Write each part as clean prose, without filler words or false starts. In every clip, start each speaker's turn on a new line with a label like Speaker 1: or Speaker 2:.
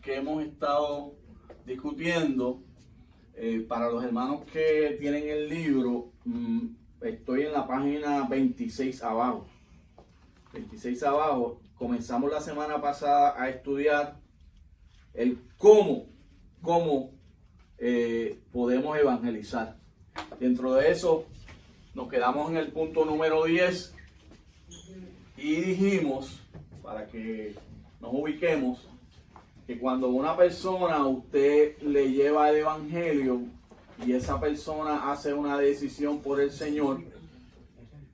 Speaker 1: que hemos estado discutiendo. Para los hermanos que tienen el libro, estoy en la página 26 abajo. 26 abajo. Comenzamos la semana pasada a estudiar el cómo podemos evangelizar. Dentro de eso nos quedamos en el punto número 10 y dijimos, para que nos ubiquemos, que cuando una persona usted le lleva el evangelio y esa persona hace una decisión por el Señor,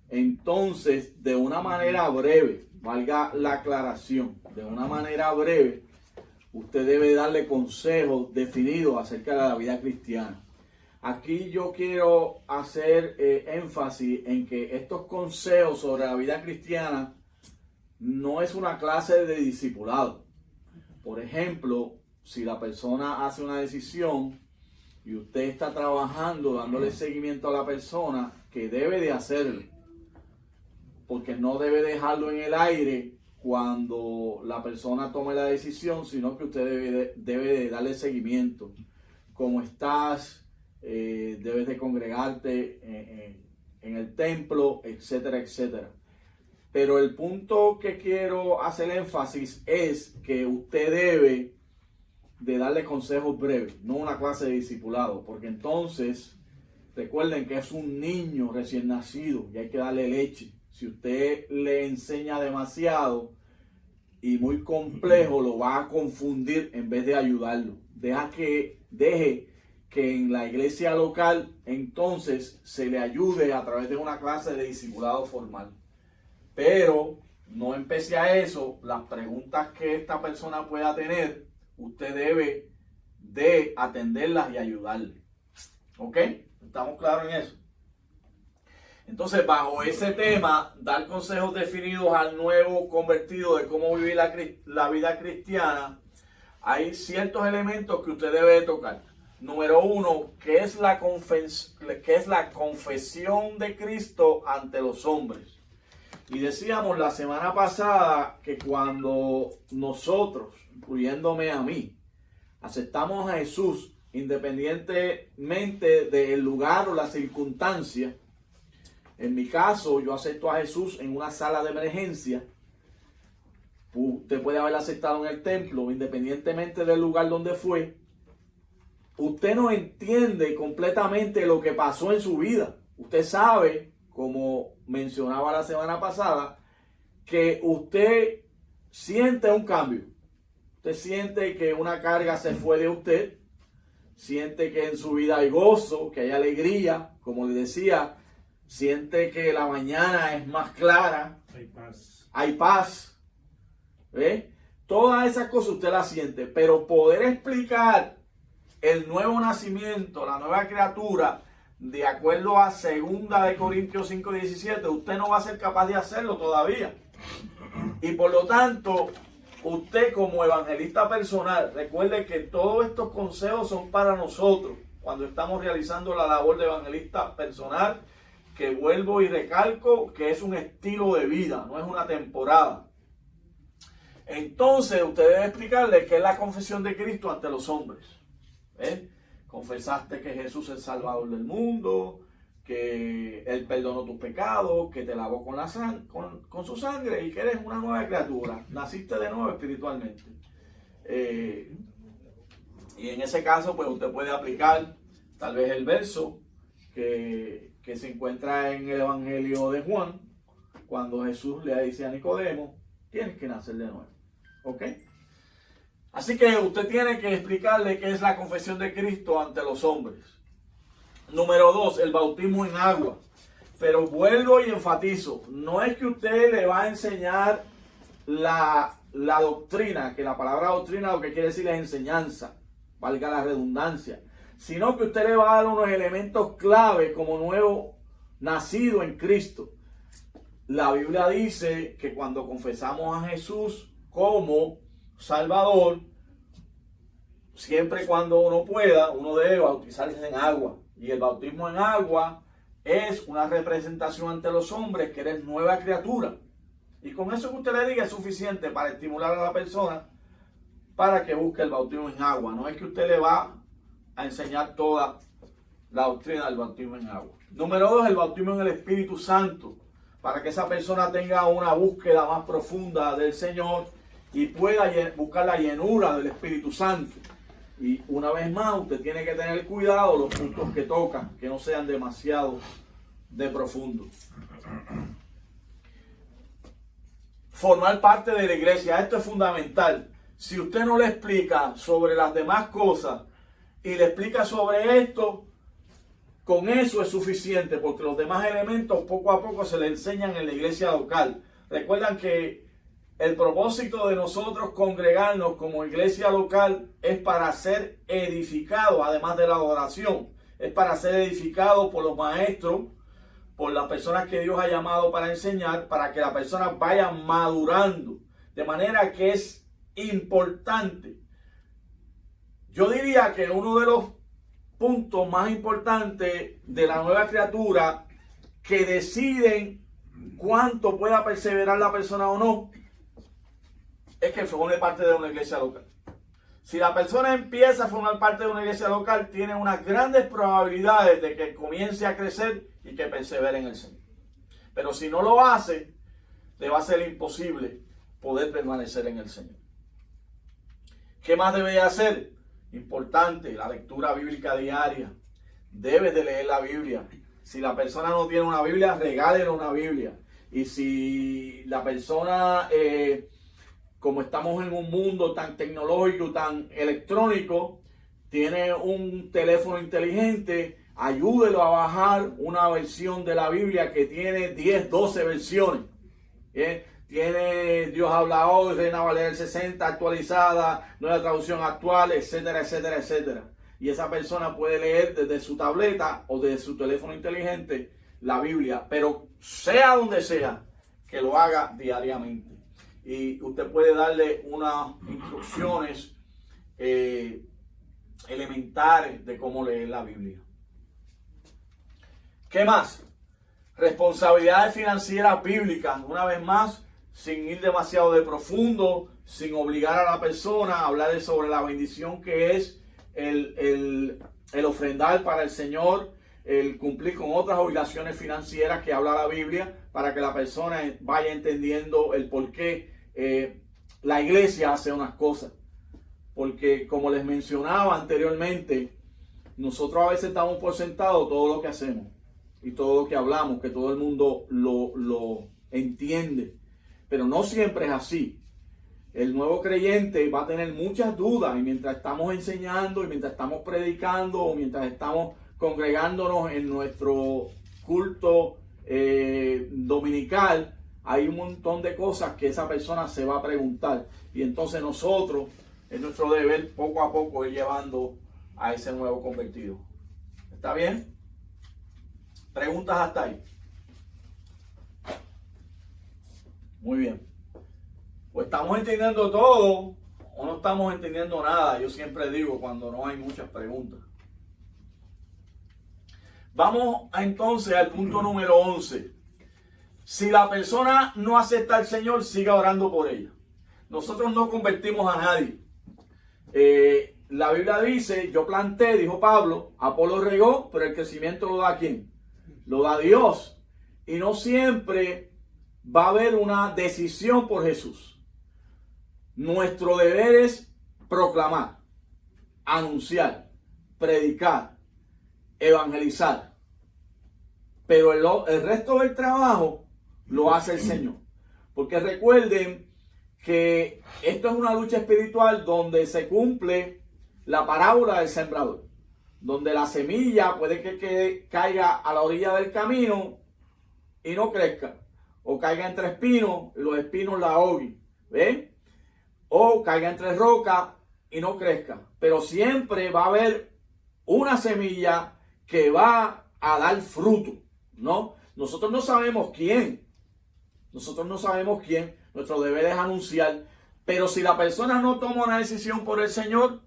Speaker 1: entonces de una manera breve, valga la aclaración, de una manera breve, usted debe darle consejos definidos acerca de la vida cristiana. Aquí yo quiero hacer énfasis en que estos consejos sobre la vida cristiana no es una clase de discipulado. Por ejemplo, si la persona hace una decisión y usted está trabajando, dándole seguimiento a la persona, que debe de hacerlo, porque no debe dejarlo en el aire cuando la persona tome la decisión, sino que usted debe de darle seguimiento. ¿Cómo estás? Debes de congregarte en el templo, etcétera, etcétera. Pero el punto que quiero hacer énfasis es que usted debe de darle consejos breves, no una clase de discipulado, porque entonces recuerden que es un niño recién nacido y hay que darle leche. Si usted le enseña demasiado y muy complejo, lo va a confundir en vez de ayudarlo. Deje que en la iglesia local entonces se le ayude a través de una clase de discipulado formal. Pero no empecé a eso. Las preguntas que esta persona pueda tener, usted debe de atenderlas y ayudarle. ¿Ok? ¿Estamos claros en eso? Entonces, bajo ese tema, dar consejos definidos al nuevo convertido de cómo vivir la vida cristiana, hay ciertos elementos que usted debe de tocar. Número 1, ¿qué es la confesión de Cristo ante los hombres? Y decíamos la semana pasada que cuando nosotros, incluyéndome a mí, aceptamos a Jesús independientemente del lugar o la circunstancia, en mi caso yo acepto a Jesús en una sala de emergencia, usted puede haber aceptado en el templo, independientemente del lugar donde fue, usted no entiende completamente lo que pasó en su vida. Usted sabe, como mencionaba la semana pasada, que usted siente un cambio. Usted siente que una carga se fue de usted. Siente que en su vida hay gozo, que hay alegría. Como le decía, siente que la mañana es más clara.
Speaker 2: Hay paz.
Speaker 1: Hay paz. ¿Ve? Todas esas cosas usted las siente. Pero poder explicar el nuevo nacimiento, la nueva criatura, de acuerdo a 2 Corintios 5:17, usted no va a ser capaz de hacerlo todavía. Y por lo tanto, usted como evangelista personal, recuerde que todos estos consejos son para nosotros cuando estamos realizando la labor de evangelista personal, que vuelvo y recalco que es un estilo de vida, no es una temporada. Entonces, usted debe explicarle qué es la confesión de Cristo ante los hombres. Confesaste que Jesús es el Salvador del mundo, que Él perdonó tus pecados, que te lavó con su sangre y que eres una nueva criatura. Naciste de nuevo espiritualmente. Y en ese caso, pues usted puede aplicar tal vez el verso que se encuentra en el Evangelio de Juan, cuando Jesús le dice a Nicodemo, tienes que nacer de nuevo. ¿Ok? Así que usted tiene que explicarle qué es la confesión de Cristo ante los hombres. Número 2, el bautismo en agua. Pero vuelvo y enfatizo, no es que usted le va a enseñar la doctrina, que la palabra doctrina lo que quiere decir es enseñanza, valga la redundancia, sino que usted le va a dar unos elementos clave como nuevo nacido en Cristo. La Biblia dice que cuando confesamos a Jesús como Salvador, siempre y cuando uno pueda, uno debe bautizarse en agua. Y el bautismo en agua es una representación ante los hombres que eres nueva criatura. Y con eso que usted le diga es suficiente para estimular a la persona para que busque el bautismo en agua. No es que usted le va a enseñar toda la doctrina del bautismo en agua. Número 2, el bautismo en el Espíritu Santo, para que esa persona tenga una búsqueda más profunda del Señor y pueda buscar la llenura del Espíritu Santo. Y una vez más, usted tiene que tener cuidado los puntos que tocan, que no sean demasiado de profundos. Formar parte de la iglesia, esto es fundamental. Si usted no le explica sobre las demás cosas y le explica sobre esto, con eso es suficiente, porque los demás elementos poco a poco se le enseñan en la iglesia local. Recuerdan que el propósito de nosotros congregarnos como iglesia local es para ser edificados, además de la adoración. Es para ser edificados por los maestros, por las personas que Dios ha llamado para enseñar, para que la persona vaya madurando. De manera que es importante. Yo diría que uno de los puntos más importantes de la nueva criatura que deciden cuánto pueda perseverar la persona o no, es que forme parte de una iglesia local. Si la persona empieza a formar parte de una iglesia local, tiene unas grandes probabilidades de que comience a crecer y que persevere en el Señor. Pero si no lo hace, le va a ser imposible poder permanecer en el Señor. ¿Qué más debe hacer? Importante, la lectura bíblica diaria. Debes de leer la Biblia. Si la persona no tiene una Biblia, regálele una Biblia. Y si la persona, como estamos en un mundo tan tecnológico, tan electrónico, tiene un teléfono inteligente, ayúdelo a bajar una versión de la Biblia que tiene 10, 12 versiones. Tiene Dios habla hoy, Reina Valera del 60 actualizada, nueva traducción actual, etcétera, etcétera, etcétera. Y esa persona puede leer desde su tableta o desde su teléfono inteligente la Biblia, pero sea donde sea, que lo haga diariamente. Y usted puede darle unas instrucciones elementales de cómo leer la Biblia. ¿Qué más? Responsabilidades financieras bíblicas, una vez más, sin ir demasiado de profundo, sin obligar a la persona a hablar sobre la bendición que es el ofrendar para el Señor, el cumplir con otras obligaciones financieras que habla la Biblia, para que la persona vaya entendiendo el por qué la iglesia hace unas cosas. Porque como les mencionaba anteriormente, nosotros a veces damos por sentado todo lo que hacemos y todo lo que hablamos, que todo el mundo lo entiende. Pero no siempre es así. El nuevo creyente va a tener muchas dudas y mientras estamos enseñando y mientras estamos predicando o mientras estamos congregándonos en nuestro culto dominical, hay un montón de cosas que esa persona se va a preguntar. Y entonces nosotros, es nuestro deber poco a poco ir llevando a ese nuevo convertido. ¿Está bien? ¿Preguntas hasta ahí? Muy bien. Pues estamos entendiendo todo o no estamos entendiendo nada. Yo siempre digo cuando no hay muchas preguntas. Vamos entonces al punto número 11. Si la persona no acepta al Señor, siga orando por ella. Nosotros no convertimos a nadie. La Biblia dice, yo planté, dijo Pablo, Apolo regó, pero el crecimiento lo da ¿quién? Lo da Dios. Y no siempre va a haber una decisión por Jesús. Nuestro deber es proclamar, anunciar, predicar, evangelizar. Pero el resto del trabajo lo hace el Señor. Porque recuerden que esto es una lucha espiritual donde se cumple la parábola del sembrador. Donde la semilla puede que caiga a la orilla del camino y no crezca. O caiga entre espinos y los espinos la ahoguen. ¿Ven? O caiga entre rocas y no crezca. Pero siempre va a haber una semilla que va a dar fruto, ¿no? Nosotros no sabemos quién. Nosotros no sabemos quién. Nuestro deber es anunciar. Pero si la persona no toma una decisión por el Señor,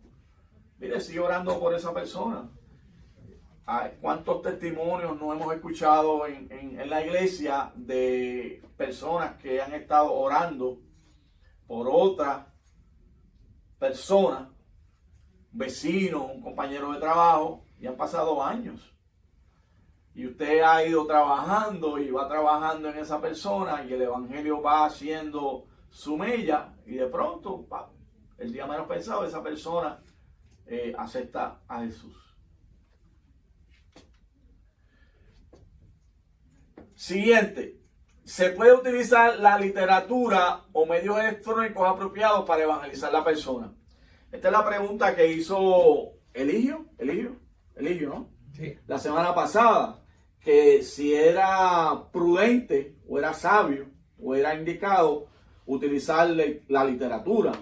Speaker 1: mire, sigue orando por esa persona. ¿Cuántos testimonios no hemos escuchado en la iglesia de personas que han estado orando por otras persona, vecino, un compañero de trabajo, y han pasado años. Y usted ha ido trabajando y va trabajando en esa persona y el evangelio va haciendo su mella y de pronto, el día menos pensado, esa persona acepta a Jesús. Siguiente. Se puede utilizar la literatura o medios electrónicos apropiados para evangelizar a la persona. Esta es la pregunta que hizo Eligio, ¿no?
Speaker 2: Sí.
Speaker 1: La semana pasada, que si era prudente o era sabio o era indicado utilizar la literatura.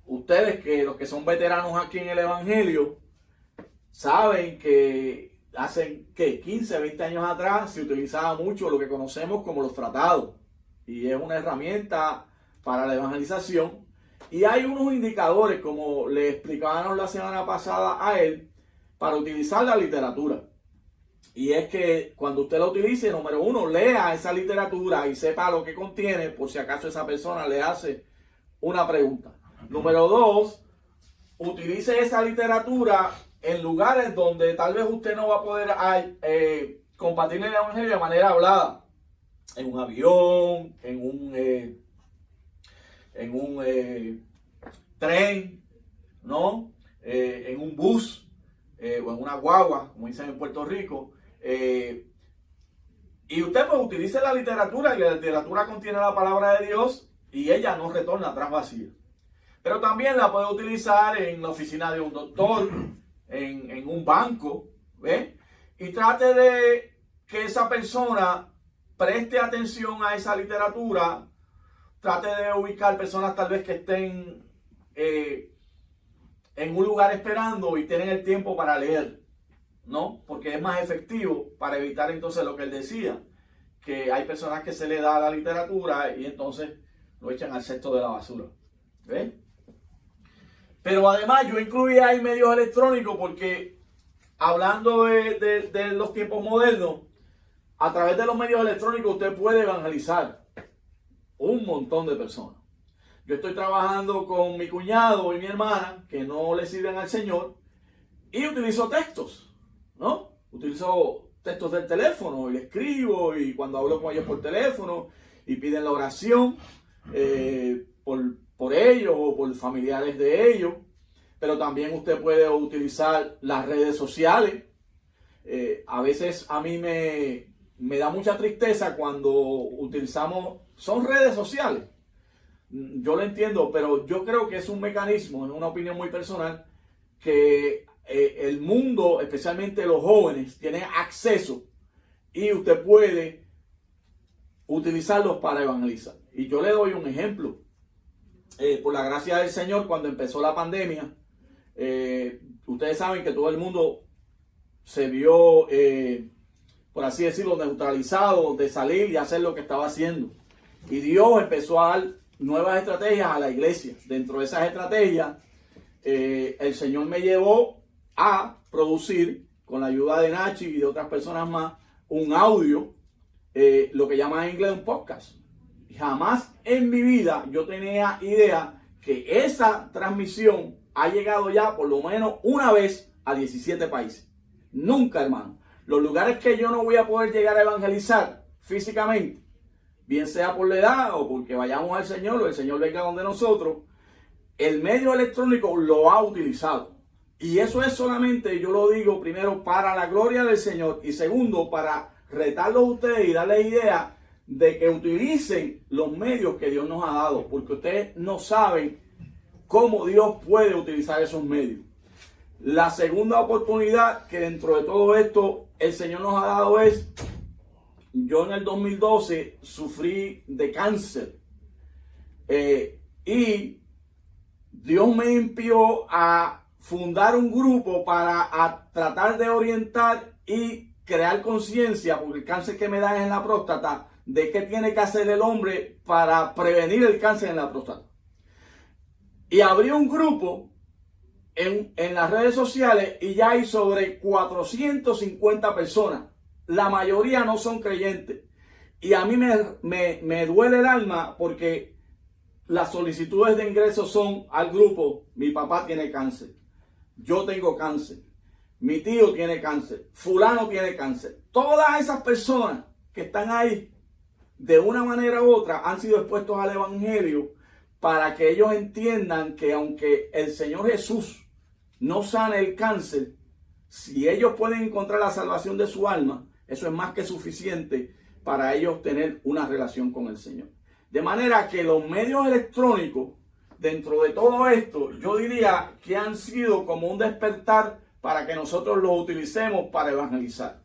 Speaker 1: Ustedes, que los que son veteranos aquí en el Evangelio, saben que hace 15, 20 años atrás se utilizaba mucho lo que conocemos como los tratados, y es una herramienta para la evangelización. Y hay unos indicadores, como le explicábamos la semana pasada a él, para utilizar la literatura. Y es que cuando usted la utilice, número uno, lea esa literatura y sepa lo que contiene, por si acaso esa persona le hace una pregunta. Número dos, utilice esa literatura en lugares donde tal vez usted no va a poder compartir el evangelio de manera hablada. En un avión, en un tren, ¿no? En un bus o en una guagua, como dicen en Puerto Rico. Y usted pues utilice la literatura, y la literatura contiene la palabra de Dios y ella no retorna atrás vacía. Pero también la puede utilizar en la oficina de un doctor, en un banco, ¿ve? Y trate de que esa persona preste atención a esa literatura, trate de ubicar personas tal vez que estén en un lugar esperando y tienen el tiempo para leer, ¿no? Porque es más efectivo para evitar entonces lo que él decía, que hay personas que se le da la literatura y entonces lo echan al cesto de la basura, ¿ve? Pero además yo incluía ahí medios electrónicos porque hablando de los tiempos modernos, a través de los medios electrónicos usted puede evangelizar un montón de personas. Yo estoy trabajando con mi cuñado y mi hermana que no le sirven al Señor y utilizo textos, ¿no? Utilizo textos del teléfono y le escribo, y cuando hablo con ellos por teléfono y piden la oración por ellos o por familiares de ellos. Pero también usted puede utilizar las redes sociales. A veces a mí me da mucha tristeza cuando utilizamos, son redes sociales. Yo lo entiendo, pero yo creo que es un mecanismo, es una opinión muy personal, que el mundo, especialmente los jóvenes, tienen acceso y usted puede utilizarlos para evangelizar. Y yo le doy un ejemplo. Por la gracia del Señor, cuando empezó la pandemia, ustedes saben que todo el mundo se vio, por así decirlo, neutralizado de salir y hacer lo que estaba haciendo. Y Dios empezó a dar nuevas estrategias a la iglesia. Dentro de esas estrategias, el Señor me llevó a producir, con la ayuda de Nachi y de otras personas más, un audio, lo que llaman en inglés un podcast. Jamás en mi vida yo tenía idea que esa transmisión ha llegado ya por lo menos una vez a 17 países. Nunca, hermano. Los lugares que yo no voy a poder llegar a evangelizar físicamente, bien sea por la edad o porque vayamos al Señor o el Señor venga donde nosotros, el medio electrónico lo ha utilizado. Y eso es solamente, yo lo digo primero, para la gloria del Señor, y segundo, para retarlos a ustedes y darles idea de que utilicen los medios que Dios nos ha dado, porque ustedes no saben cómo Dios puede utilizar esos medios. La segunda oportunidad que dentro de todo esto el Señor nos ha dado es, yo en el 2012 sufrí de cáncer y Dios me envió a fundar un grupo para tratar de orientar y crear conciencia, porque el cáncer que me dan es en la próstata, de qué tiene que hacer el hombre para prevenir el cáncer en la próstata. Y abrí un grupo en las redes sociales y ya hay sobre 450 personas. La mayoría no son creyentes. Y a mí me duele el alma porque las solicitudes de ingreso son al grupo: mi papá tiene cáncer, yo tengo cáncer, mi tío tiene cáncer, fulano tiene cáncer. Todas esas personas que están ahí, de una manera u otra, han sido expuestos al evangelio para que ellos entiendan que aunque el Señor Jesús no sane el cáncer, si ellos pueden encontrar la salvación de su alma, eso es más que suficiente para ellos tener una relación con el Señor. De manera que los medios electrónicos, dentro de todo esto, yo diría que han sido como un despertar para que nosotros los utilicemos para evangelizar.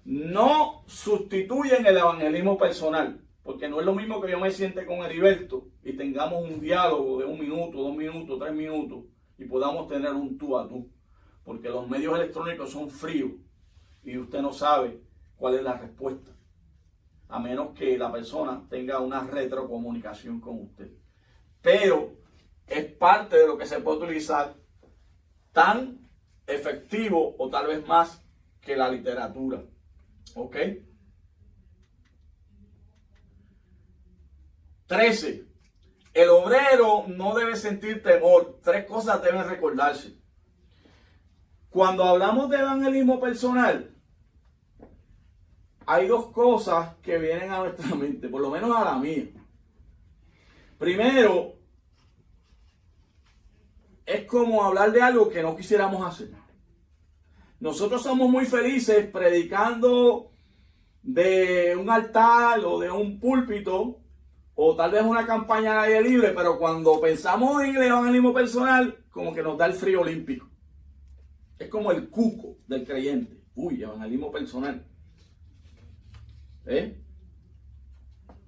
Speaker 1: No sustituyen el evangelismo personal, porque no es lo mismo que yo me siente con Heriberto y tengamos un diálogo de 1 minuto, 2 minutos, 3 minutos y podamos tener un tú a tú. Porque los medios electrónicos son fríos y usted no sabe cuál es la respuesta, a menos que la persona tenga una retrocomunicación con usted. Pero es parte de lo que se puede utilizar, tan efectivo o tal vez más que la literatura. ¿Ok? 13. El obrero no debe sentir temor. 3 cosas deben recordarse. Cuando hablamos de evangelismo personal, hay 2 cosas que vienen a nuestra mente, por lo menos a la mía. Primero, es como hablar de algo que no quisiéramos hacer. Nosotros somos muy felices predicando de un altar o de un púlpito o tal vez una campaña al aire libre, pero cuando pensamos en el evangelismo personal, como que nos da el frío olímpico. Es como el cuco del creyente. Uy, evangelismo personal.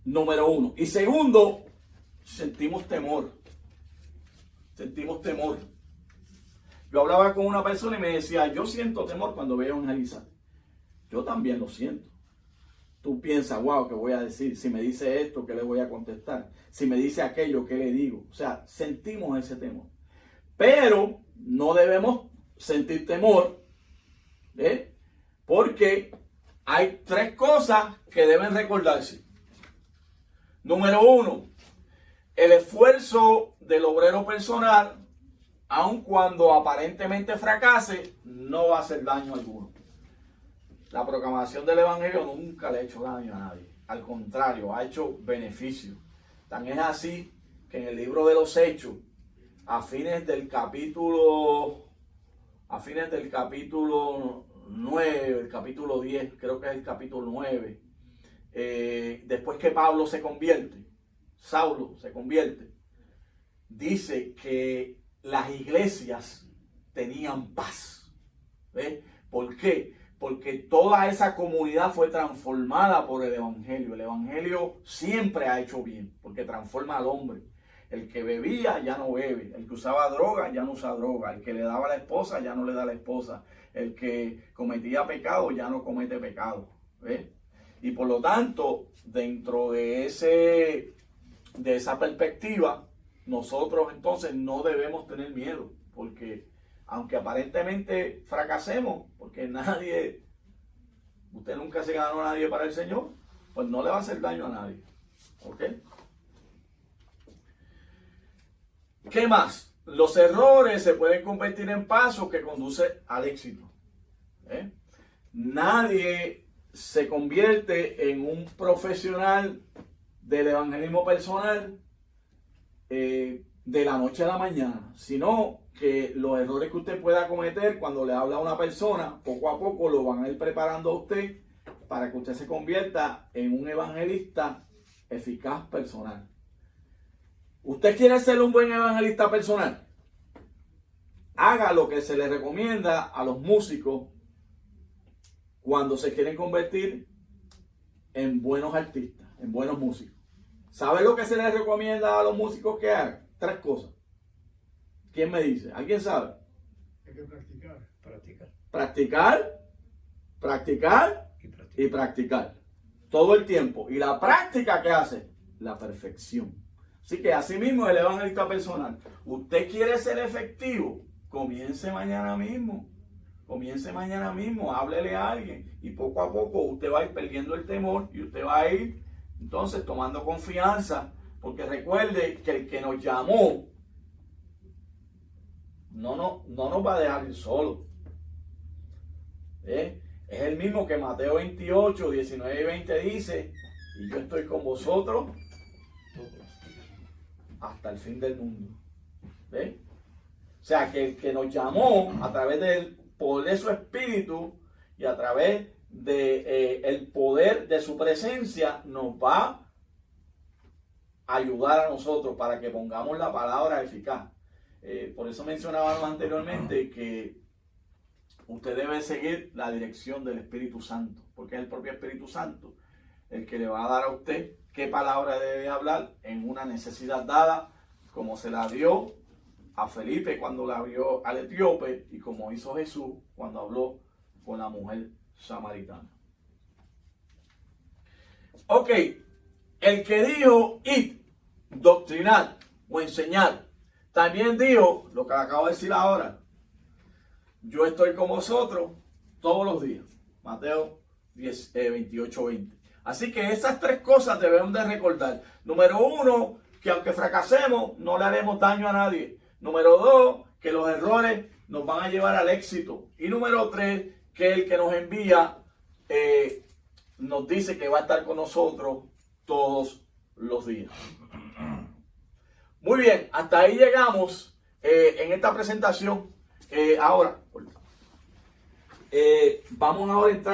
Speaker 1: Número 1. Y segundo, sentimos temor. Sentimos temor. Yo hablaba con una persona y me decía: yo siento temor cuando veo evangelizar. Yo también lo siento. Tú piensas: wow, ¿qué voy a decir? Si me dice esto, ¿qué le voy a contestar? Si me dice aquello, ¿qué le digo? O sea, sentimos ese temor. Pero no debemos sentir temor, porque hay 3 cosas que deben recordarse. Número 1, el esfuerzo del obrero personal, aun cuando aparentemente fracase, no va a hacer daño alguno. La proclamación del evangelio nunca le ha hecho daño a nadie. Al contrario, ha hecho beneficio. Tan es así que en el libro de los Hechos, a fines del capítulo 9, el capítulo 10, creo que es el capítulo 9, después que Pablo se convierte, Saulo se convierte, dice que las iglesias tenían paz. ¿Ves? ¿Por qué? Porque toda esa comunidad fue transformada por el evangelio. El evangelio siempre ha hecho bien, porque transforma al hombre. El que bebía ya no bebe, el que usaba droga ya no usa droga, el que le daba a la esposa ya no le da a la esposa, el que cometía pecado ya no comete pecado. ¿Ves? Y por lo tanto, dentro de esa perspectiva, nosotros entonces no debemos tener miedo, porque aunque aparentemente fracasemos, porque usted nunca se ganó a nadie para el Señor, pues no le va a hacer daño a nadie. ¿Ok? ¿Qué más? Los errores se pueden convertir en pasos que conducen al éxito. Nadie se convierte en un profesional del evangelismo personal de la noche a la mañana, sino que los errores que usted pueda cometer cuando le habla a una persona, poco a poco lo van a ir preparando a usted para que usted se convierta en un evangelista eficaz personal. ¿Usted quiere ser un buen evangelista personal? Haga lo que se le recomienda a los músicos cuando se quieren convertir en buenos artistas, en buenos músicos. ¿Sabe lo que se les recomienda a los músicos que hagan? 3 cosas. ¿Quién me dice? ¿Alguien sabe?
Speaker 2: Hay que practicar.
Speaker 1: Practicar y practicar. Todo el tiempo. ¿Y la práctica qué hace? La perfección. Así que así mismo el evangelista personal. Usted quiere ser efectivo, comience mañana mismo. Háblele a alguien. Y poco a poco usted va a ir perdiendo el temor y usted va a ir entonces tomando confianza Porque recuerde que el que nos llamó no nos va a dejar ir solo. Es el mismo que Mateo 28, 19 y 20 dice, y yo estoy con vosotros hasta el fin del mundo. ¿Ve? O sea, que el que nos llamó a través del poder de su espíritu y a través de el poder de su presencia nos va a ayudar a nosotros para que pongamos la palabra eficaz. Por eso mencionábamos anteriormente que usted debe seguir la dirección del Espíritu Santo, porque es el propio Espíritu Santo el que le va a dar a usted qué palabra debe hablar en una necesidad dada, como se la dio a Felipe cuando la vio al etíope y como hizo Jesús cuando habló con la mujer samaritana. Ok, el que dijo id, doctrinar o enseñar, también dijo lo que acabo de decir ahora. Yo estoy con vosotros todos los días. Mateo 28, 20. Así que esas tres cosas debemos de recordar. Número uno, que aunque fracasemos, no le haremos daño a nadie. Número dos, que los errores nos van a llevar al éxito. Y número tres, que el que nos envía nos dice que va a estar con nosotros todos los días. Muy bien, hasta ahí llegamos en esta presentación. Ahora, vamos ahora a entrar.